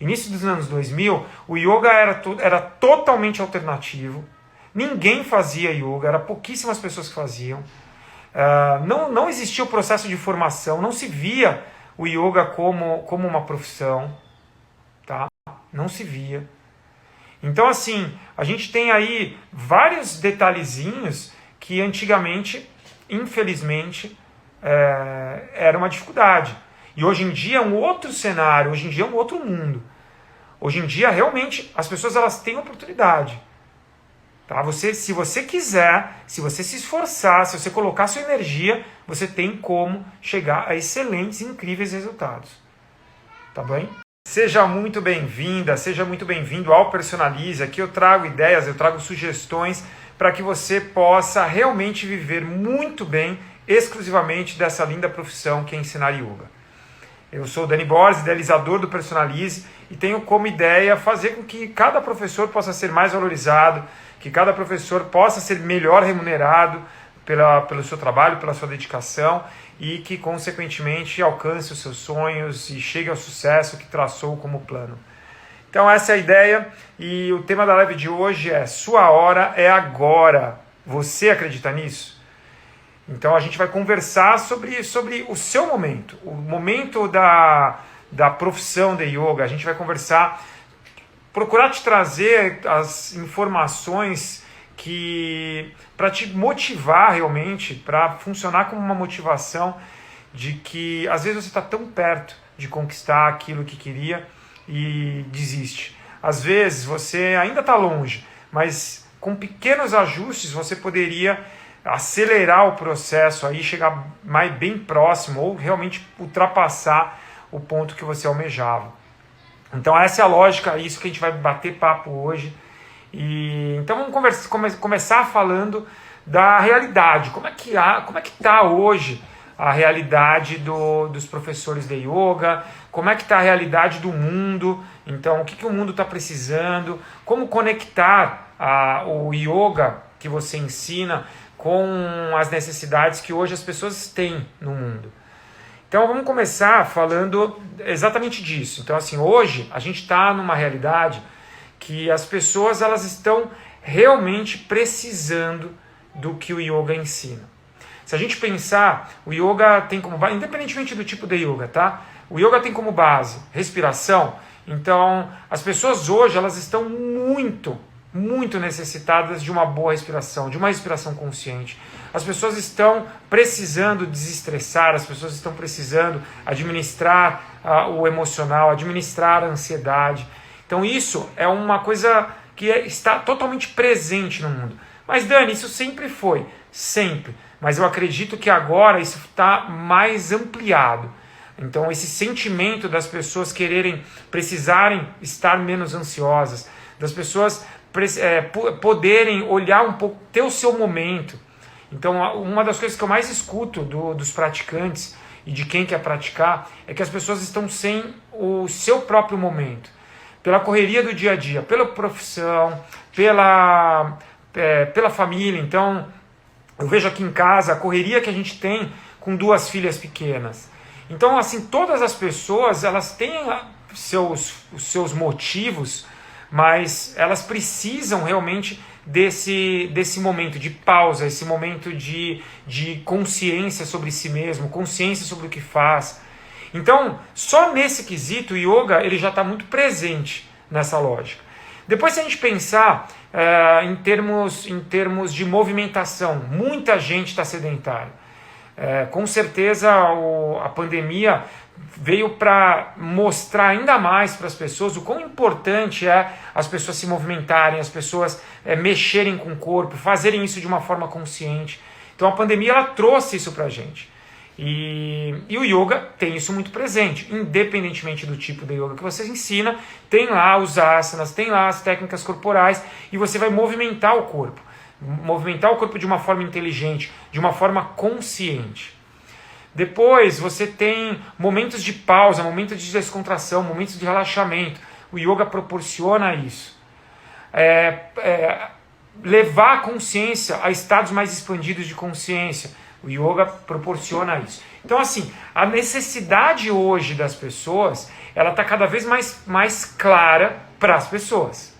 Início dos anos 2000, o yoga era totalmente alternativo. Ninguém fazia yoga, eram pouquíssimas pessoas que faziam. Não existia o processo de formação, não se via o yoga como uma profissão. Tá? Não se via. Então, assim, a gente tem aí vários detalhezinhos que antigamente, infelizmente, era uma dificuldade. E hoje em dia é um outro cenário, hoje em dia é um outro mundo. Hoje em dia, realmente, as pessoas elas têm oportunidade. Tá? Se você quiser, se você se esforçar, se você colocar sua energia, você tem como chegar a excelentes, incríveis resultados. Tá bem? Seja muito bem-vinda, seja muito bem-vindo ao Personalize. Aqui eu trago ideias, eu trago sugestões para que você possa realmente viver muito bem, exclusivamente dessa linda profissão que é ensinar yoga. Eu sou o Dani Borges, idealizador do Personalize, e tenho como ideia fazer com que cada professor possa ser mais valorizado, que cada professor possa ser melhor remunerado pelo seu trabalho, pela sua dedicação, e que, consequentemente, alcance os seus sonhos e chegue ao sucesso que traçou como plano. Então essa é a ideia, e o tema da live de hoje é Sua hora é agora. Você acredita nisso? Então a gente vai conversar sobre o seu momento, o momento da profissão de yoga. A gente vai conversar, procurar te trazer as informações para te motivar realmente, para funcionar como uma motivação de que às vezes você está tão perto de conquistar aquilo que queria e desiste. Às vezes você ainda está longe, mas com pequenos ajustes você poderia acelerar o processo, aí chegar bem próximo ou realmente ultrapassar o ponto que você almejava. Então essa é a lógica, é isso que a gente vai bater papo hoje. Então vamos começar falando da realidade. Como é que está hoje a realidade dos professores de yoga? Como é que está a realidade do mundo? Então o que o mundo está precisando? Como conectar o yoga que você ensina com as necessidades que hoje as pessoas têm no mundo? Então vamos começar falando exatamente disso. Então assim, hoje a gente está numa realidade que as pessoas elas estão realmente precisando do que o yoga ensina. Se a gente pensar, o yoga tem como base, independentemente do tipo de yoga, tá? O yoga tem como base respiração. Então as pessoas hoje elas estão muito necessitadas de uma boa respiração, de uma respiração consciente. As pessoas estão precisando desestressar, as pessoas estão precisando administrar o emocional, administrar a ansiedade. Então isso é uma coisa que está totalmente presente no mundo. Mas Dani, isso sempre foi, sempre. Mas eu acredito que agora isso está mais ampliado. Então esse sentimento das pessoas precisarem estar menos ansiosas, das pessoas poderem olhar um pouco, ter o seu momento. Então uma das coisas que eu mais escuto dos praticantes e de quem quer praticar é que as pessoas estão sem o seu próprio momento. Pela correria do dia a dia, pela profissão, pela família. Então eu vejo aqui em casa a correria que a gente tem com 2 filhas pequenas. Então assim, todas as pessoas elas têm os seus motivos, mas elas precisam realmente desse momento de pausa, esse momento de consciência sobre si mesmo, consciência sobre o que faz. Então, só nesse quesito, o yoga ele já está muito presente nessa lógica. Depois, se a gente pensar em termos de movimentação, muita gente está sedentária. Com certeza, a pandemia veio para mostrar ainda mais para as pessoas o quão importante é as pessoas se movimentarem, as pessoas mexerem com o corpo, fazerem isso de uma forma consciente. Então a pandemia ela trouxe isso para a gente. E o yoga tem isso muito presente, independentemente do tipo de yoga que você ensina, tem lá os asanas, tem lá as técnicas corporais e você vai movimentar o corpo de uma forma inteligente, de uma forma consciente. Depois você tem momentos de pausa, momentos de descontração, momentos de relaxamento. O yoga proporciona isso. Levar a consciência a estados mais expandidos de consciência. O yoga proporciona isso. Então, assim, a necessidade hoje das pessoas, ela está cada vez mais clara para as pessoas.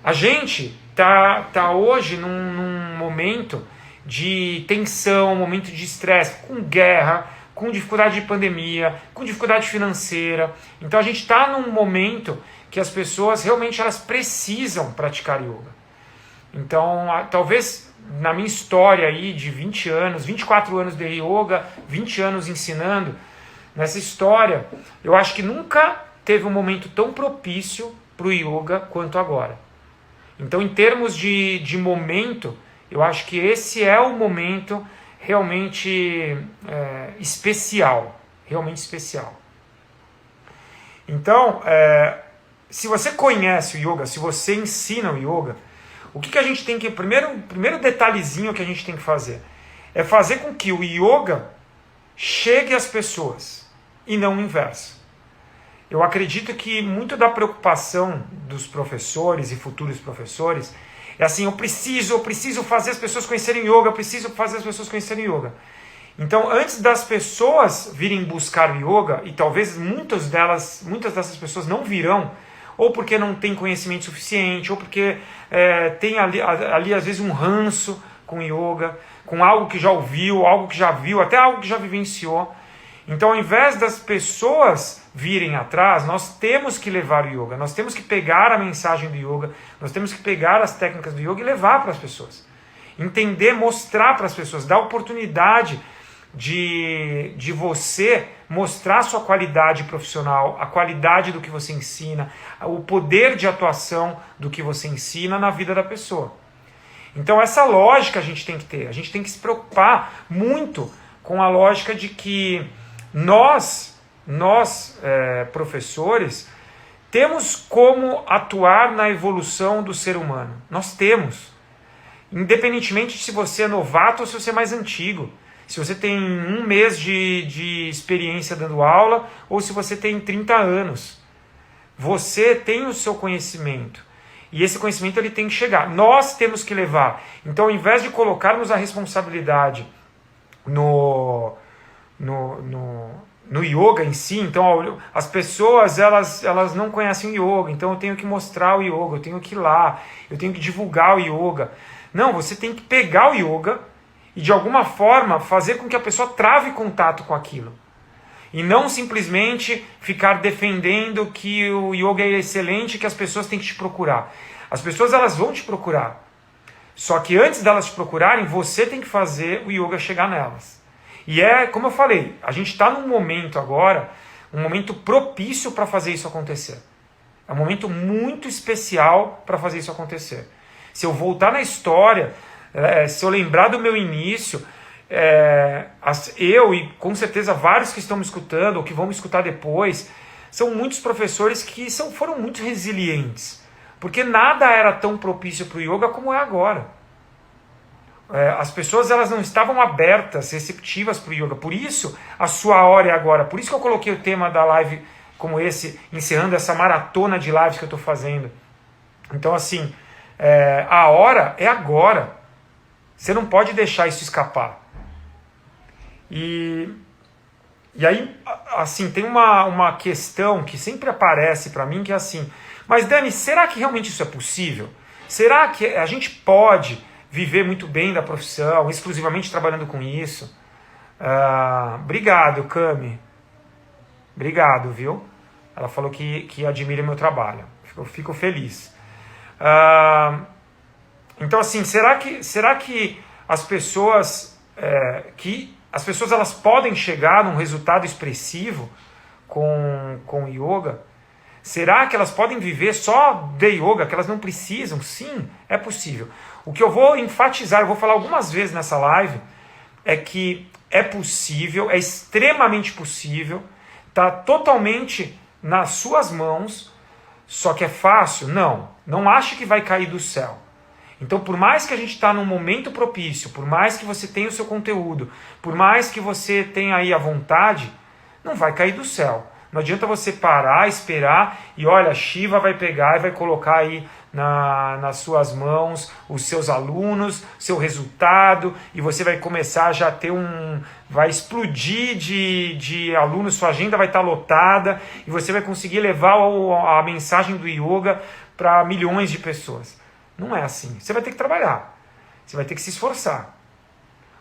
A gente tá hoje num momento de tensão, momento de estresse, com guerra, com dificuldade de pandemia, com dificuldade financeira. Então a gente está num momento que as pessoas realmente elas precisam praticar yoga. Então, talvez na minha história aí de 20 anos, 24 anos de yoga, 20 anos ensinando, nessa história, eu acho que nunca teve um momento tão propício para o yoga quanto agora. Então, em termos de momento, eu acho que esse é o momento realmente especial. Realmente especial. Então, se você conhece o yoga, se você ensina o yoga, o que a gente tem que... O primeiro detalhezinho que a gente tem que fazer é fazer com que o yoga chegue às pessoas e não o inverso. Eu acredito que muito da preocupação dos professores e futuros professores é assim, eu preciso fazer as pessoas conhecerem yoga, eu preciso fazer as pessoas conhecerem yoga. Então, antes das pessoas virem buscar yoga, e talvez muitas dessas pessoas não virão, ou porque não tem conhecimento suficiente, ou porque tem ali às vezes um ranço com yoga, com algo que já ouviu, algo que já viu, até algo que já vivenciou. Então, ao invés das pessoas virem atrás, nós temos que levar o yoga, nós temos que pegar a mensagem do yoga, nós temos que pegar as técnicas do yoga e levar para as pessoas. Entender, mostrar para as pessoas, dar oportunidade de você mostrar a sua qualidade profissional, a qualidade do que você ensina, o poder de atuação do que você ensina na vida da pessoa. Então essa lógica a gente tem que ter, a gente tem que se preocupar muito com a lógica de que nós professores, temos como atuar na evolução do ser humano. Nós temos. Independentemente de se você é novato ou se você é mais antigo. Se você tem 1 mês de experiência dando aula ou se você tem 30 anos. Você tem o seu conhecimento. E esse conhecimento ele tem que chegar. Nós temos que levar. Então, ao invés de colocarmos a responsabilidade no yoga em si, então as pessoas elas não conhecem o yoga, então eu tenho que mostrar o yoga, eu tenho que ir lá, eu tenho que divulgar o yoga. Não, você tem que pegar o yoga e de alguma forma fazer com que a pessoa trave contato com aquilo. E não simplesmente ficar defendendo que o yoga é excelente e que as pessoas têm que te procurar. As pessoas elas vão te procurar. Só que antes delas te procurarem, você tem que fazer o yoga chegar nelas. E como eu falei, a gente está num momento agora, um momento propício para fazer isso acontecer. É um momento muito especial para fazer isso acontecer. Se eu voltar na história, se eu lembrar do meu início, eu e com certeza vários que estão me escutando ou que vão me escutar depois, são muitos professores que foram muito resilientes. Porque nada era tão propício para o yoga como é agora. As pessoas elas não estavam abertas, receptivas para o yoga. Por isso, a sua hora é agora. Por isso que eu coloquei o tema da live como esse, encerrando essa maratona de lives que eu estou fazendo. Então, assim, a hora é agora. Você não pode deixar isso escapar. E aí, assim, tem uma questão que sempre aparece para mim, que é assim, mas Dani, será que realmente isso é possível? Será que a gente pode viver muito bem da profissão, exclusivamente trabalhando com isso? Obrigado, Cami. Obrigado, viu? Ela falou que admira meu trabalho. Eu fico feliz. Então, assim, será que as pessoas elas podem chegar num resultado expressivo com yoga? Será que elas podem viver só de yoga, que elas não precisam? Sim, é possível. O que eu vou enfatizar, eu vou falar algumas vezes nessa live, é que é possível, é extremamente possível, está totalmente nas suas mãos, só que é fácil? Não ache que vai cair do céu. Então, por mais que a gente está num momento propício, por mais que você tenha o seu conteúdo, por mais que você tenha aí a vontade, não vai cair do céu. Não adianta você parar, esperar e olha, Shiva vai pegar e vai colocar aí nas suas mãos os seus alunos, seu resultado, e você vai começar já a ter vai explodir de alunos, sua agenda vai estar lotada e você vai conseguir levar a mensagem do yoga para milhões de pessoas. Não é assim. Você vai ter que trabalhar, você vai ter que se esforçar.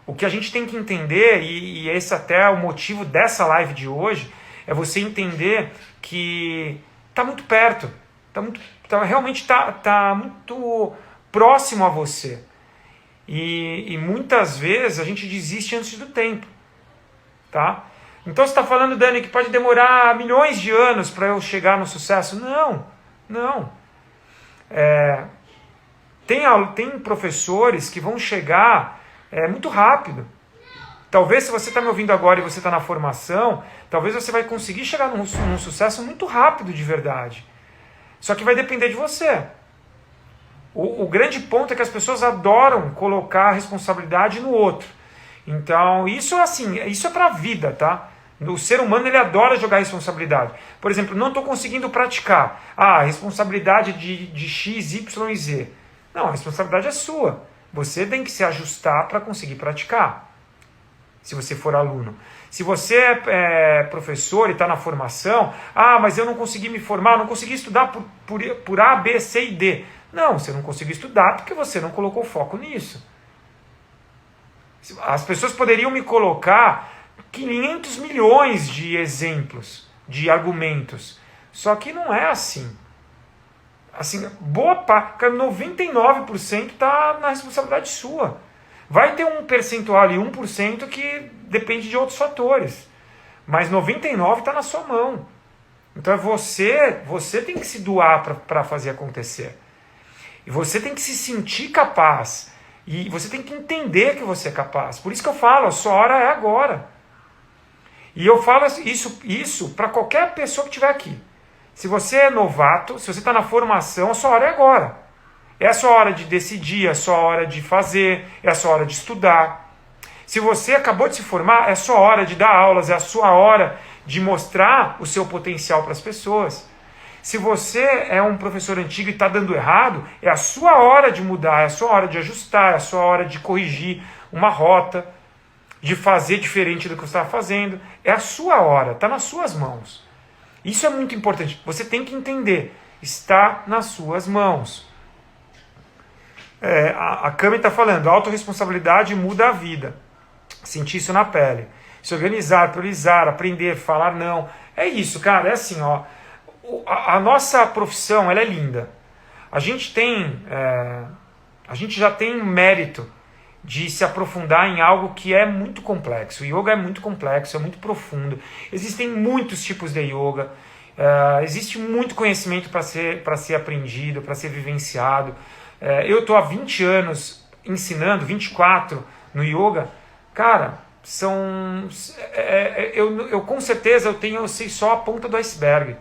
O que a gente tem que entender, e esse até é o motivo dessa live de hoje, é você entender que está muito perto, realmente está muito próximo a você. E muitas vezes a gente desiste antes do tempo. Tá? Então você está falando, Dani, que pode demorar milhões de anos para eu chegar no sucesso? Não. Tem professores que vão chegar muito rápido. Talvez se você está me ouvindo agora e você está na formação, talvez você vai conseguir chegar num sucesso muito rápido de verdade. Só que vai depender de você. O grande ponto é que as pessoas adoram colocar a responsabilidade no outro. Então, isso é para a vida, tá? O ser humano, ele adora jogar responsabilidade. Por exemplo, não estou conseguindo praticar. A responsabilidade de X, Y e Z. Não, a responsabilidade é sua. Você tem que se ajustar para conseguir praticar, se você for aluno. Se você é professor e está na formação, mas eu não consegui me formar, não consegui estudar por A, B, C e D. Não, você não conseguiu estudar porque você não colocou foco nisso. As pessoas poderiam me colocar 500 milhões de exemplos, de argumentos. Só que não é assim. Assim, boa parte, 99% está na responsabilidade sua. Vai ter um percentual ali, 1% que depende de outros fatores. Mas 99% está na sua mão. Então você tem que se doar para fazer acontecer. E você tem que se sentir capaz. E você tem que entender que você é capaz. Por isso que eu falo, a sua hora é agora. E eu falo isso para qualquer pessoa que estiver aqui. Se você é novato, se você está na formação, a sua hora é agora. É a sua hora de decidir, é a sua hora de fazer, é a sua hora de estudar. Se você acabou de se formar, é a sua hora de dar aulas, é a sua hora de mostrar o seu potencial para as pessoas. Se você é um professor antigo e está dando errado, é a sua hora de mudar, é a sua hora de ajustar, é a sua hora de corrigir uma rota, de fazer diferente do que você estava fazendo. É a sua hora, está nas suas mãos. Isso é muito importante. Você tem que entender. Está nas suas mãos. A Cami está falando, a autorresponsabilidade muda a vida. Sentir isso na pele. Se organizar, priorizar, aprender, falar não. É isso, cara. É assim, ó. A nossa profissão, ela é linda. A gente já tem mérito de se aprofundar em algo que é muito complexo. O yoga é muito complexo, é muito profundo. Existem muitos tipos de yoga. Existe muito conhecimento para ser aprendido, para ser vivenciado. Eu estou há 20 anos ensinando, 24 no yoga. Cara, eu com certeza eu sei só a ponta do iceberg.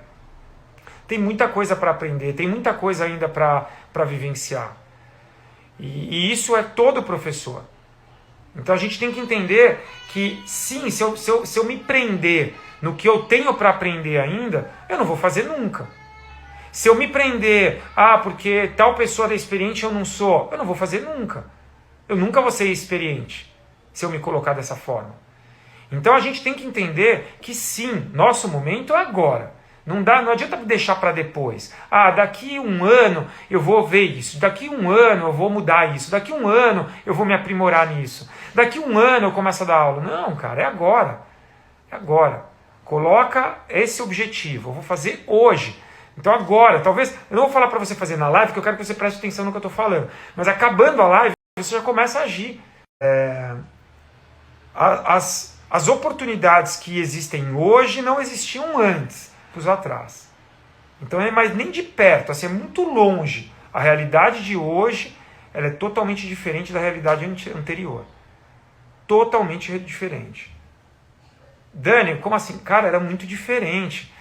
Tem muita coisa para aprender, tem muita coisa ainda para vivenciar. E isso é todo professor. Então a gente tem que entender que, sim, se eu me prender no que eu tenho para aprender ainda, eu não vou fazer nunca. Se eu me prender, porque tal pessoa é experiente eu não sou, eu não vou fazer nunca. Eu nunca vou ser experiente, se eu me colocar dessa forma. Então a gente tem que entender que, sim, nosso momento é agora. Não adianta deixar para depois. Daqui um ano eu vou ver isso. Daqui um ano eu vou mudar isso. Daqui um ano eu vou me aprimorar nisso. Daqui um ano eu começo a dar aula. Não, cara, é agora. É agora. Coloca esse objetivo. Eu vou fazer hoje. Então agora, talvez, eu não vou falar para você fazer na live, porque eu quero que você preste atenção no que eu estou falando. Mas acabando a live, você já começa a agir. As oportunidades que existem hoje não existiam antes. Atrás. Então mas nem de perto, assim, é muito longe. A realidade de hoje ela é totalmente diferente da realidade anterior. Totalmente diferente. Dani, como assim? Cara, era muito diferente.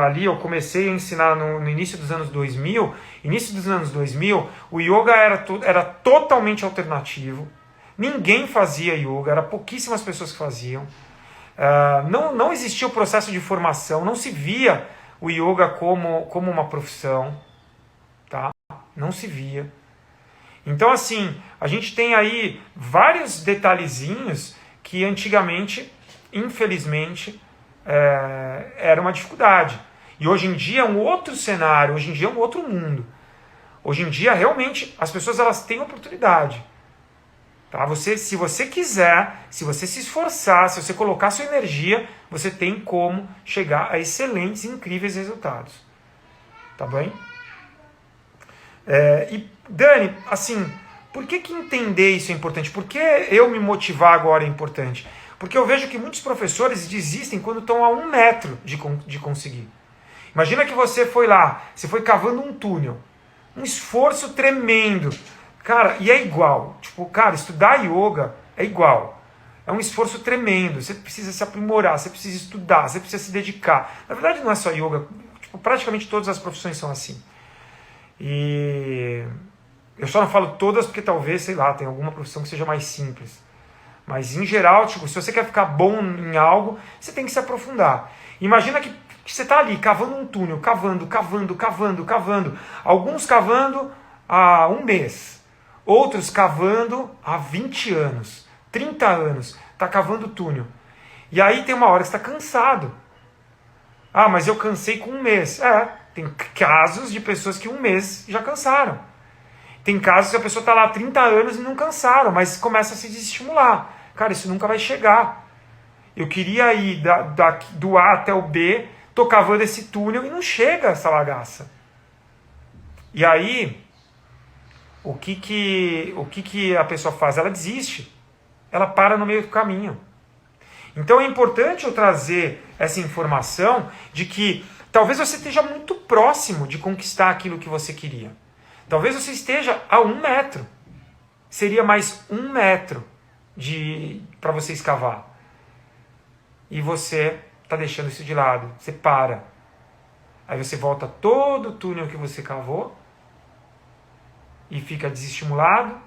Ali eu comecei a ensinar no início dos anos 2000. Início dos anos 2000, o yoga era totalmente alternativo. Ninguém fazia yoga, eram pouquíssimas pessoas que faziam. Não existia o processo de formação, não se via o yoga como uma profissão, tá? Não se via. Então, assim, a gente tem aí vários detalhezinhos que antigamente, infelizmente, era uma dificuldade. E hoje em dia é um outro cenário, hoje em dia é um outro mundo. Hoje em dia, realmente, as pessoas elas têm oportunidade. Tá? Se você quiser, se você se esforçar, se você colocar sua energia, você tem como chegar a excelentes e incríveis resultados. Tá bem? E Dani, assim, por que entender isso é importante? Por que eu me motivar agora é importante? Porque eu vejo que muitos professores desistem quando estão a 1 metro de conseguir. Imagina que você foi lá, você foi cavando um túnel. Um esforço tremendo. Cara, e é igual. Tipo, cara, estudar yoga é igual. É um esforço tremendo. Você precisa se aprimorar, você precisa estudar, você precisa se dedicar. Na verdade, não é só yoga. Tipo, praticamente todas as profissões são assim. E eu só não falo todas porque talvez, sei lá, tem alguma profissão que seja mais simples. Mas, em geral, tipo, se você quer ficar bom em algo, você tem que se aprofundar. Imagina que você está ali, cavando um túnel, cavando. Alguns cavando há 1 mês. Outros cavando há 20 anos, 30 anos. Está cavando o túnel. E aí tem uma hora que você está cansado. Ah, mas eu cansei com 1 mês. Tem casos de pessoas que 1 mês já cansaram. Tem casos que a pessoa está lá há 30 anos e não cansaram, mas começa a se desestimular. Cara, isso nunca vai chegar. Eu queria ir do A até o B, tô cavando esse túnel e não chega essa bagaça. E aí, o que a pessoa faz? Ela desiste. Ela para no meio do caminho. Então é importante eu trazer essa informação de que talvez você esteja muito próximo de conquistar aquilo que você queria. Talvez você esteja a 1 metro. Seria mais 1 metro para você escavar. E você está deixando isso de lado. Você para. Aí você volta todo o túnel que você cavou e fica desestimulado,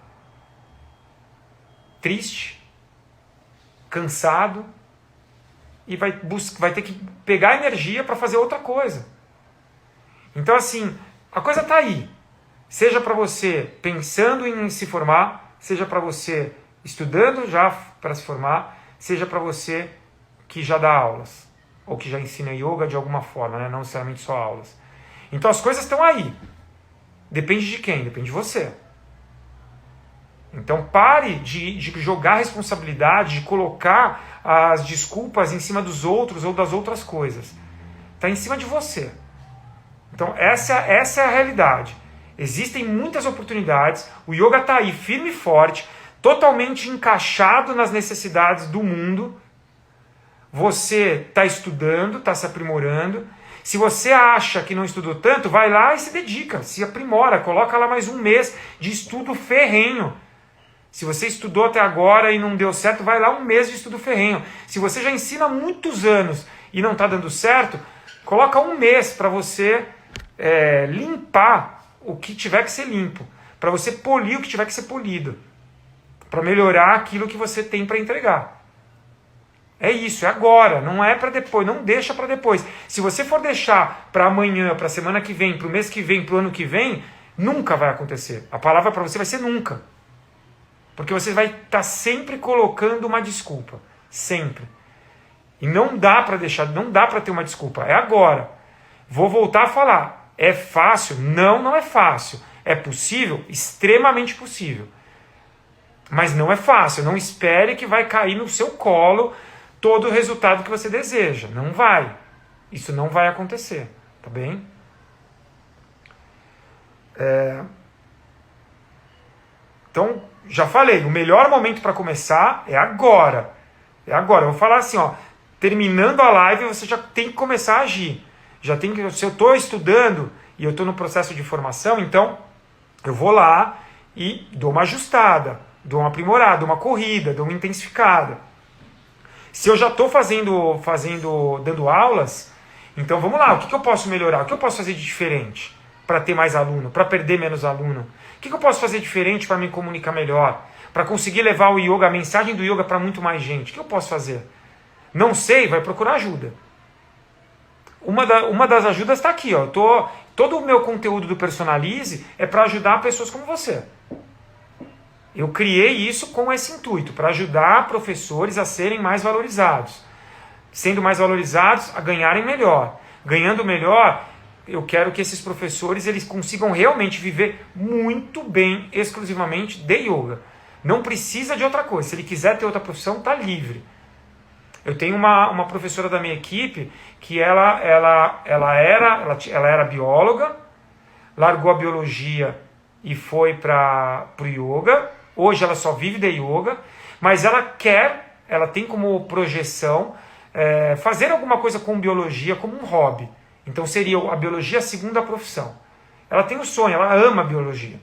triste, cansado e vai ter que pegar energia para fazer outra coisa. Então, assim, a coisa está aí. Seja para você pensando em se formar, seja para você estudando já para se formar, seja para você que já dá aulas, ou que já ensina yoga de alguma forma, né? Não necessariamente só aulas. Então as coisas estão aí. Depende de quem? Depende de você. Então pare de jogar responsabilidade, de colocar as desculpas em cima dos outros ou das outras coisas. Está em cima de você. Então essa é a realidade. Existem muitas oportunidades, o yoga está aí firme e forte, totalmente encaixado nas necessidades do mundo. Você está estudando, está se aprimorando. Se você acha que não estudou tanto, vai lá e se dedica, se aprimora, coloca lá mais 1 mês de estudo ferrenho. Se você estudou até agora e não deu certo, vai lá 1 mês de estudo ferrenho. Se você já ensina há muitos anos e não está dando certo, coloca 1 mês para você limpar o que tiver que ser limpo, para você polir o que tiver que ser polido, para melhorar aquilo que você tem para entregar. É isso, é agora, não é para depois, não deixa para depois. Se você for deixar para amanhã, para a semana que vem, para o mês que vem, para o ano que vem, nunca vai acontecer. A palavra para você vai ser nunca. Porque você vai estar sempre colocando uma desculpa. Sempre. E não dá para deixar, não dá para ter uma desculpa. É agora. Vou voltar a falar. É fácil? Não, não é fácil. É possível? Extremamente possível. Mas não é fácil. Não espere que vai cair no seu colo todo o resultado que você deseja. Não vai. Isso não vai acontecer. Tá bem? Então, já falei, o melhor momento para começar é agora. É agora. Eu vou falar assim, ó, terminando a live, você já tem que começar a agir. Já tem que, se eu estou estudando e eu estou no processo de formação, então eu vou lá e dou uma ajustada, dou uma aprimorada, dou uma corrida, dou uma intensificada. Se eu já estou dando aulas, então vamos lá, o que eu posso melhorar? O que eu posso fazer de diferente para ter mais aluno, para perder menos aluno? O que eu posso fazer diferente para me comunicar melhor? Para conseguir levar o yoga, a mensagem do yoga para muito mais gente? O que eu posso fazer? Não sei, vai procurar ajuda. Uma das ajudas está aqui, ó. Todo o meu conteúdo do Personalize é para ajudar pessoas como você. Eu criei isso com esse intuito, para ajudar professores a serem mais valorizados. Sendo mais valorizados, a ganharem melhor. Ganhando melhor, eu quero que esses professores eles consigam realmente viver muito bem, exclusivamente de yoga. Não precisa de outra coisa. Se ele quiser ter outra profissão, está livre. Eu tenho uma professora da minha equipe que ela era bióloga, largou a biologia e foi para o yoga. Hoje ela só vive de yoga, mas ela tem como projeção fazer alguma coisa com biologia como um hobby. Então seria a biologia a segunda profissão. Ela tem um sonho, ela ama a biologia.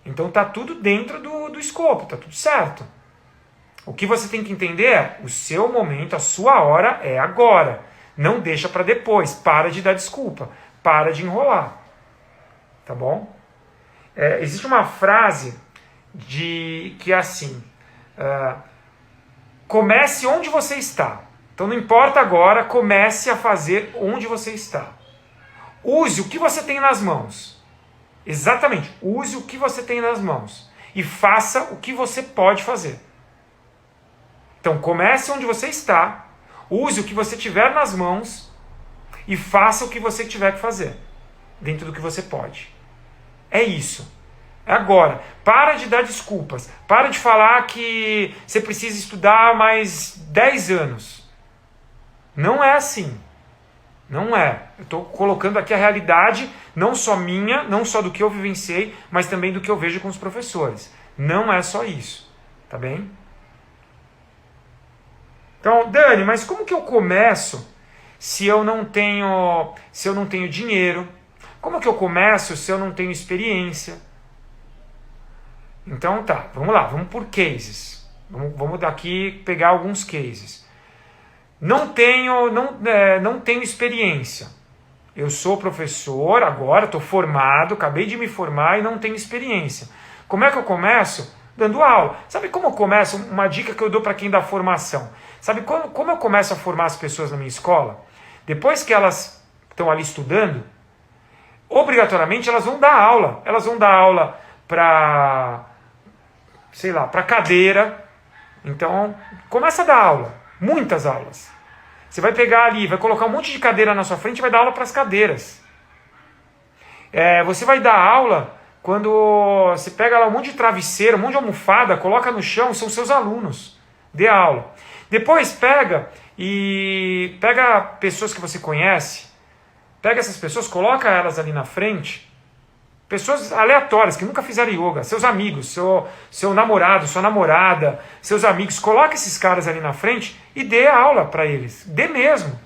Então está tudo dentro do escopo, está tudo certo. O que você tem que entender é, o seu momento, a sua hora é agora. Não deixa para depois, para de dar desculpa, para de enrolar. Tá bom? Existe uma frase que é assim, comece onde você está. Então não importa agora, comece a fazer onde você está. Use o que você tem nas mãos. Exatamente, use o que você tem nas mãos. E faça o que você pode fazer. Então comece onde você está, use o que você tiver nas mãos e faça o que você tiver que fazer, dentro do que você pode. É isso. É agora. Para de dar desculpas. Para de falar que você precisa estudar mais 10 anos. Não é assim. Não é. Eu estou colocando aqui a realidade, não só minha, não só do que eu vivenciei, mas também do que eu vejo com os professores. Não é só isso. Tá bem? Então, Dani, mas como que eu começo se eu não tenho dinheiro? Como que eu começo se eu não tenho experiência? Então tá, vamos lá, vamos por cases. Vamos daqui pegar alguns cases. Não tenho experiência. Eu sou professor agora, estou formado, acabei de me formar e não tenho experiência. Como é que eu começo? Dando aula. Sabe como eu começo? Uma dica que eu dou para quem dá formação. Sabe como eu começo a formar as pessoas na minha escola? Depois que elas estão ali estudando, obrigatoriamente elas vão dar aula. Elas vão dar aula para, sei lá, para cadeira. Então, começa a dar aula. Muitas aulas. Você vai pegar ali, vai colocar um monte de cadeira na sua frente e vai dar aula para as cadeiras. Você vai dar aula quando você pega lá um monte de travesseiro, um monte de almofada, coloca no chão, são seus alunos. Dê aula. Depois pega pessoas que você conhece, pega essas pessoas, coloca elas ali na frente, pessoas aleatórias que nunca fizeram yoga, seus amigos, seu namorado, sua namorada, seus amigos, coloca esses caras ali na frente e dê aula para eles, dê mesmo.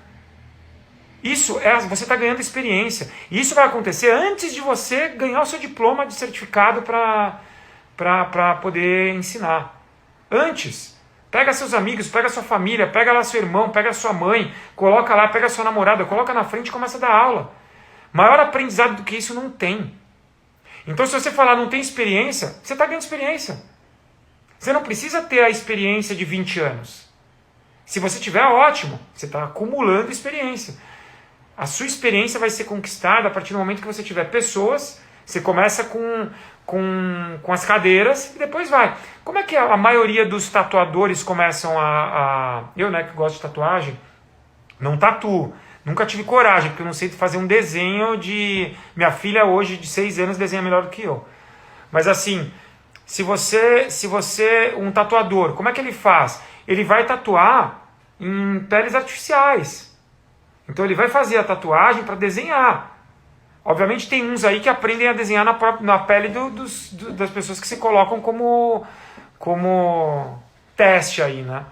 Isso você está ganhando experiência. E isso vai acontecer antes de você ganhar o seu diploma de certificado para poder ensinar. Antes. Pega seus amigos, pega sua família, pega lá seu irmão, pega sua mãe, coloca lá, pega sua namorada, coloca na frente e começa a dar aula. Maior aprendizado do que isso não tem. Então se você falar não tem experiência, você está ganhando experiência. Você não precisa ter a experiência de 20 anos. Se você tiver, ótimo, você está acumulando experiência. A sua experiência vai ser conquistada a partir do momento que você tiver pessoas. Você começa com as cadeiras e depois vai. Como é que a maioria dos tatuadores começam eu, né, que gosto de tatuagem, não tatuo. Nunca tive coragem, porque eu não sei fazer um desenho de... Minha filha hoje, de 6 anos, desenha melhor do que eu. Mas assim, se você um tatuador, como é que ele faz? Ele vai tatuar em peles artificiais. Então ele vai fazer a tatuagem para desenhar. Obviamente tem uns aí que aprendem a desenhar na pele das pessoas que se colocam como teste aí, né?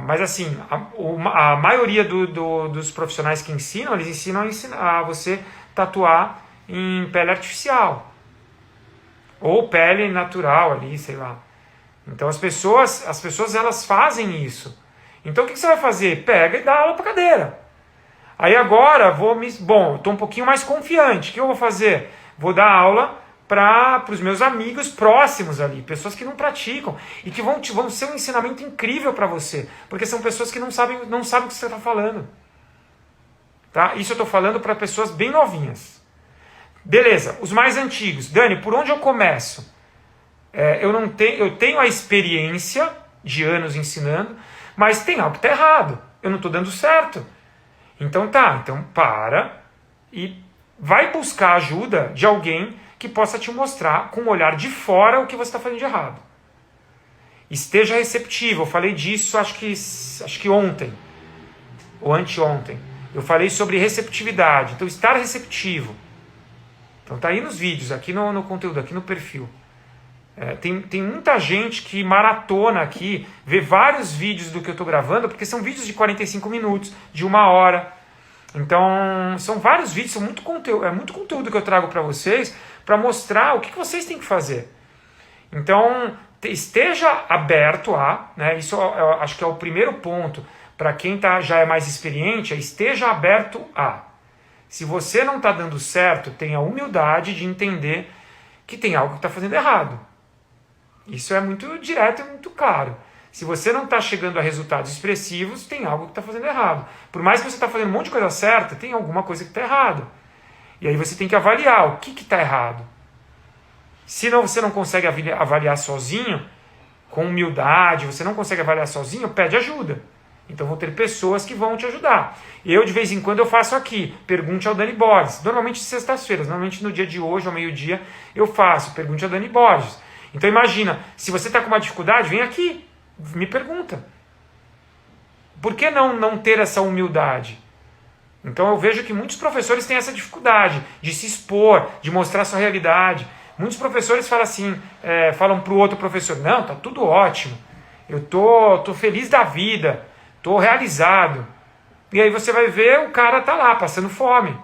Mas assim, a maioria dos profissionais que ensinam, eles ensinam a você tatuar em pele artificial. Ou pele natural ali, sei lá. Então as pessoas elas fazem isso. Então o que você vai fazer? Pega e dá aula para cadeira. Aí agora estou um pouquinho mais confiante. O que eu vou fazer? Vou dar aula para os meus amigos próximos ali, pessoas que não praticam e que vão ser um ensinamento incrível para você, porque são pessoas que não sabem o que você está falando. Tá? Isso eu estou falando para pessoas bem novinhas. Beleza, os mais antigos. Dani, por onde eu começo? Eu tenho a experiência de anos ensinando, mas tem algo que está errado. Eu não estou dando certo. Então para e vai buscar a ajuda de alguém que possa te mostrar com um olhar de fora o que você está fazendo de errado. Esteja receptivo. Eu falei disso acho que ontem ou anteontem. Eu falei sobre receptividade. Então estar receptivo. Então tá aí nos vídeos, aqui no conteúdo, aqui no perfil. Tem muita gente que maratona aqui, vê vários vídeos do que eu estou gravando, porque são vídeos de 45 minutos, de 1 hora. Então, são vários vídeos, são muito conteúdo que eu trago para vocês, para mostrar o que vocês têm que fazer. Então, esteja aberto a, né, isso eu acho que é o primeiro ponto, para quem já é mais experiente, esteja aberto a. Se você não está dando certo, tenha a humildade de entender que tem algo que está fazendo errado. Isso é muito direto e muito claro. Se você não está chegando a resultados expressivos, tem algo que está fazendo errado. Por mais que você está fazendo um monte de coisa certa, tem alguma coisa que está errado. E aí você tem que avaliar o que está errado. Se você não consegue avaliar sozinho, com humildade, você não consegue avaliar sozinho, pede ajuda. Então vão ter pessoas que vão te ajudar. Eu, de vez em quando, eu faço aqui. Pergunte ao Dani Borges. Normalmente sextas-feiras, normalmente no dia de hoje, ao meio-dia, eu faço. Pergunte ao Dani Borges. Então imagina, se você está com uma dificuldade, vem aqui, me pergunta. Por que não ter essa humildade? Então eu vejo que muitos professores têm essa dificuldade de se expor, de mostrar sua realidade. Muitos professores falam assim, falam para o outro professor, não, tá tudo ótimo, eu tô feliz da vida, tô realizado. E aí você vai ver, o cara tá lá, passando fome.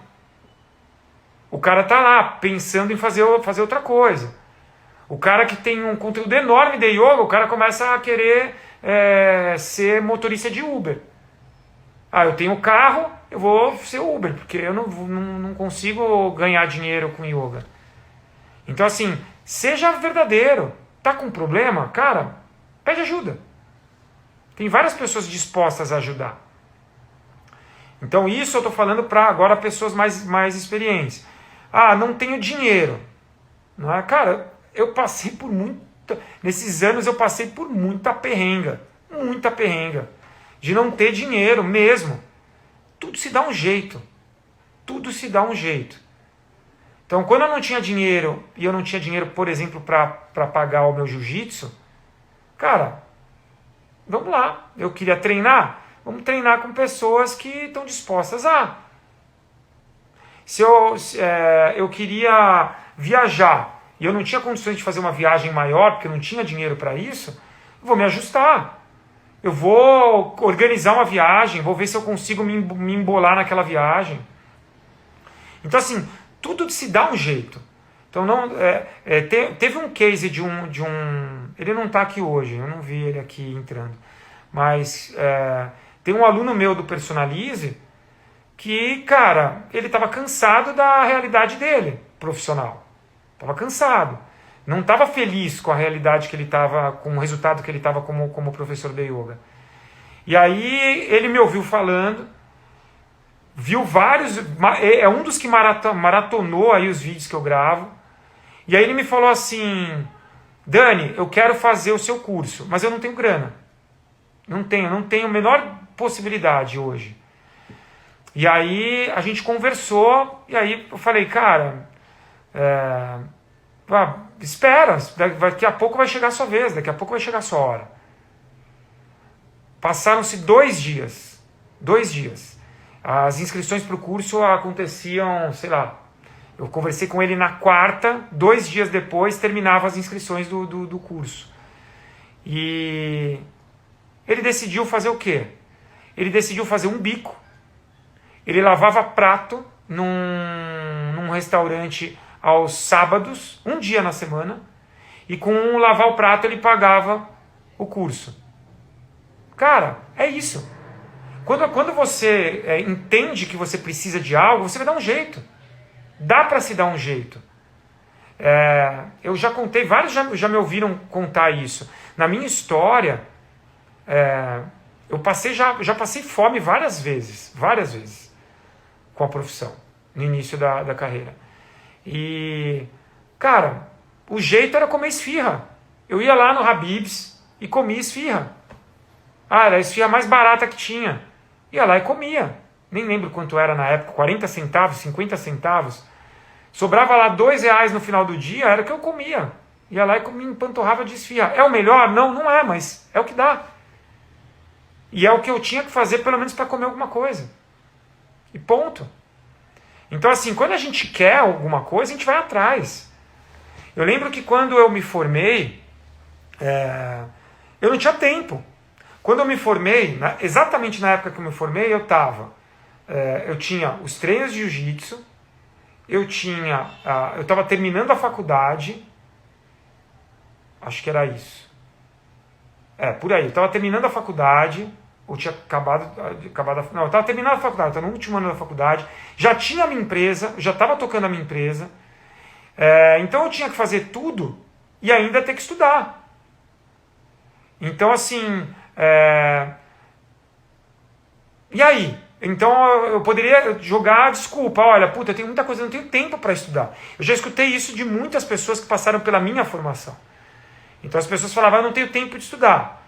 O cara tá lá, pensando em fazer outra coisa. O cara que tem um conteúdo enorme de yoga, o cara começa a querer ser motorista de Uber. Ah, eu tenho carro, eu vou ser Uber, porque eu não consigo ganhar dinheiro com yoga. Então assim, seja verdadeiro. Tá com problema? Cara, pede ajuda. Tem várias pessoas dispostas a ajudar. Então isso eu estou falando para agora pessoas mais experientes. Ah, não tenho dinheiro. Não é? Cara, eu passei por muita... Nesses anos eu passei por muita perrenga. Muita perrenga. De não ter dinheiro mesmo. Tudo se dá um jeito. Tudo se dá um jeito. Então, quando eu não tinha dinheiro, e eu não tinha dinheiro, por exemplo, para pagar o meu jiu-jitsu, cara, vamos lá. Eu queria treinar. Vamos treinar com pessoas que estão dispostas a. Se eu queria viajar e eu não tinha condições de fazer uma viagem maior, porque eu não tinha dinheiro para isso, eu vou me ajustar. Eu vou organizar uma viagem, vou ver se eu consigo me embolar naquela viagem. Então, assim, tudo se dá um jeito. Então, teve um case de um... Ele não está aqui hoje, eu não vi ele aqui entrando. Mas tem um aluno meu do Personalize que, cara, ele estava cansado da realidade dele, profissional. Estava cansado. Não estava feliz com a realidade que ele estava, com o resultado que ele estava como professor de yoga. E aí ele me ouviu falando, viu vários, é um dos que maratonou aí os vídeos que eu gravo. E aí ele me falou assim, Dani, eu quero fazer o seu curso, mas eu não tenho grana. Não tenho a menor possibilidade hoje. E aí a gente conversou, e aí eu falei, cara, espera, daqui a pouco vai chegar a sua vez, daqui a pouco vai chegar a sua hora. Passaram-se 2 dias. 2 dias. As inscrições para o curso aconteciam, sei lá, eu conversei com ele na quarta, 2 dias depois terminava as inscrições do curso. E ele decidiu fazer o quê? Ele decidiu fazer um bico. Ele lavava prato num restaurante aos sábados, um dia na semana, e com lavar o prato ele pagava o curso. Cara, é isso. Quando você entende que você precisa de algo, você vai dar um jeito. Dá para se dar um jeito. Eu já contei, vários já me ouviram contar isso. Na minha história, eu já passei fome várias vezes com a profissão, no início da carreira. E, cara, o jeito era comer esfirra. Eu ia lá no Habib's e comia esfirra. Era a esfirra mais barata que tinha. Ia lá e comia. Nem lembro quanto era na época, 40 centavos, 50 centavos. Sobrava lá R$2 no final do dia, era o que eu comia. Ia lá e me empanturrava de esfirra. É o melhor? Não, não é, mas é o que dá. E é o que eu tinha que fazer, pelo menos para comer alguma coisa. E ponto. Então, assim, quando a gente quer alguma coisa, a gente vai atrás. Eu lembro que quando eu me formei, eu não tinha tempo. Quando eu me formei, exatamente na época que eu me formei, eu tinha os treinos de jiu-jitsu, eu estava terminando a faculdade, acho que era isso. Por aí, eu estava terminando a faculdade, ou tinha não, eu estava terminando a faculdade, estava no último ano da faculdade, já tinha a minha empresa, já estava tocando a minha empresa, então eu tinha que fazer tudo e ainda ter que estudar. Então, assim, e aí? Então eu poderia jogar a desculpa, olha, puta, eu tenho muita coisa, eu não tenho tempo para estudar. Eu já escutei isso de muitas pessoas que passaram pela minha formação. Então as pessoas falavam, eu não tenho tempo de estudar.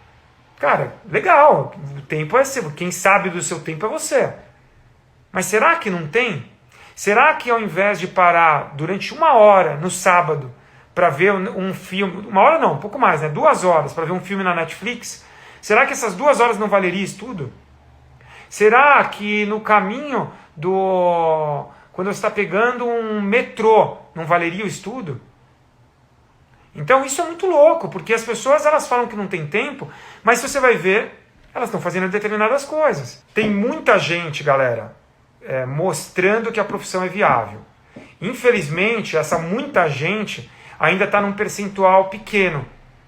Cara, legal, o tempo é seu, quem sabe do seu tempo é você. Mas será que não tem? Será que ao invés de parar durante 1 hora no sábado para ver um filme, 1 hora não, um pouco mais, né? 2 horas para ver um filme na Netflix, será que essas 2 horas não valeria estudo? Será que no caminho quando você está pegando um metrô, não valeria o estudo? Então isso é muito louco, porque as pessoas elas falam que não tem tempo, mas se você vai ver, elas estão fazendo determinadas coisas. Tem muita gente, galera, mostrando que a profissão é viável. Infelizmente, essa muita gente ainda está num percentual pequeno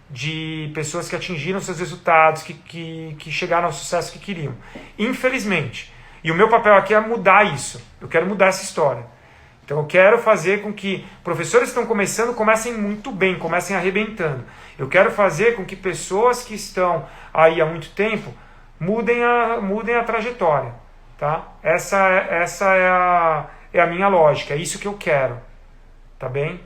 de pessoas que atingiram seus resultados, que chegaram ao sucesso que queriam. Infelizmente. E o meu papel aqui é mudar isso. Eu quero mudar essa história. Então eu quero fazer com que professores que estão começando comecem muito bem, comecem arrebentando. Eu quero fazer com que pessoas que estão aí há muito tempo mudem a trajetória. Tá? Essa é a minha lógica, é isso que eu quero. Tá bem?